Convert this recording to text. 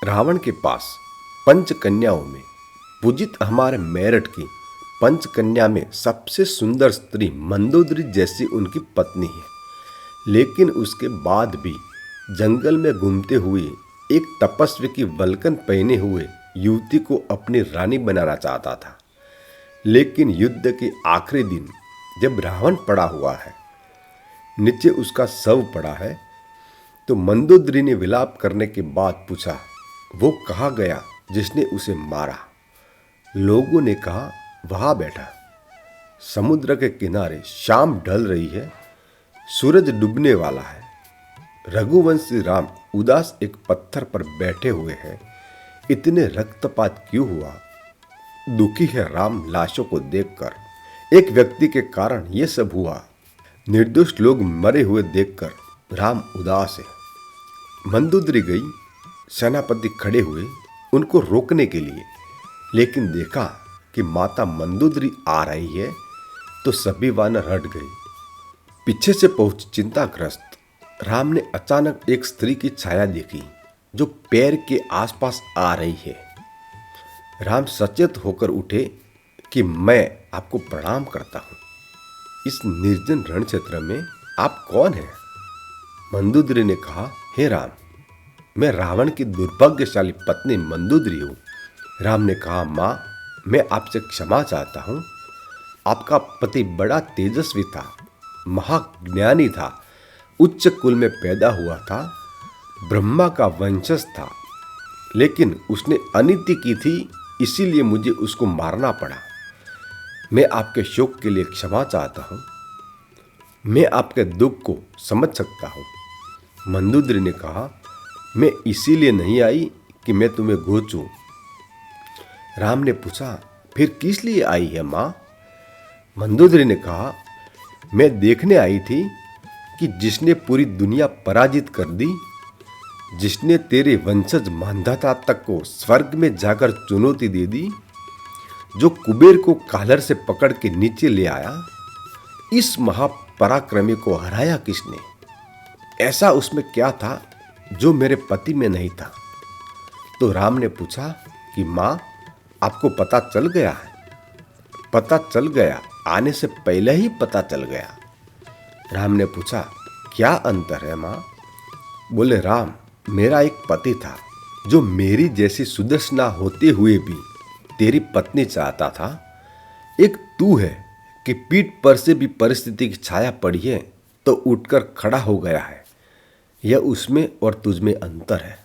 रावण के पास पंचकन्याओं में पूजित हमारे मेरठ की पंचकन्या में सबसे सुंदर स्त्री मंदोदरी जैसी उनकी पत्नी है। लेकिन उसके बाद भी जंगल में घूमते हुए एक तपस्वी की वल्कन पहने हुए युवती को अपनी रानी बनाना चाहता था। लेकिन युद्ध के आखिरी दिन जब रावण पड़ा हुआ है, नीचे उसका शव पड़ा है, तो मंदोदरी ने विलाप करने के बाद पूछा, वो कहाँ गया जिसने उसे मारा? लोगों ने कहा, वहां बैठा। समुद्र के किनारे शाम ढल रही है, सूरज डूबने वाला है। रघुवंशी राम उदास एक पत्थर पर बैठे हुए हैं। इतने रक्तपात क्यों हुआ? दुखी है राम लाशों को देखकर। एक व्यक्ति के कारण यह सब हुआ। निर्दोष लोग मरे हुए देखकर राम उदास है। मंदोदरी गई। सेनापति खड़े हुए उनको रोकने के लिए, लेकिन देखा कि माता मंदोदरी आ रही है तो सभी वानर हट गए। पीछे से पहुंच चिंताग्रस्त राम ने अचानक एक स्त्री की छाया देखी जो पैर के आसपास आ रही है। राम सचेत होकर उठे कि मैं आपको प्रणाम करता हूं। इस निर्जन रण क्षेत्र में आप कौन हैं? मंदोदरी ने कहा, हे राम, मैं रावण की दुर्भाग्यशाली पत्नी मंदोदरी हूं। राम ने कहा, मां, मैं आपसे क्षमा चाहता हूं। आपका पति बड़ा तेजस्वी था, महाज्ञानी था, उच्च कुल में पैदा हुआ था, ब्रह्मा का वंशज था। लेकिन उसने अनीति की थी, इसीलिए मुझे उसको मारना पड़ा। मैं आपके शोक के लिए क्षमा चाहता हूं। मैं आपके दुख को समझ सकता हूं। मंदोदरी ने कहा, मैं इसीलिए नहीं आई कि मैं तुम्हें घोचूं। राम ने पूछा, फिर किस लिए आई है मां? मंदोदरी ने कहा, मैं देखने आई थी कि जिसने पूरी दुनिया पराजित कर दी, जिसने तेरे वंशज मांधाता तक को स्वर्ग में जाकर चुनौती दे दी, जो कुबेर को कालर से पकड़ के नीचे ले आया, इस महापराक्रमी को हराया किसने? ऐसा उसमें क्या था जो मेरे पति में नहीं था? तो राम ने पूछा कि मां, आपको पता चल गया है? पता चल गया, आने से पहले ही पता चल गया। राम ने पूछा, क्या अंतर है मां? बोले, राम, मेरा एक पति था जो मेरी जैसी सुदर्शना होते हुए भी तेरी पत्नी चाहता था। एक तू है कि पीठ पर से भी परिस्थिति की छाया पड़ी है तो उठकर खड़ा हो गया है। यह उसमें और तुझमें अंतर है।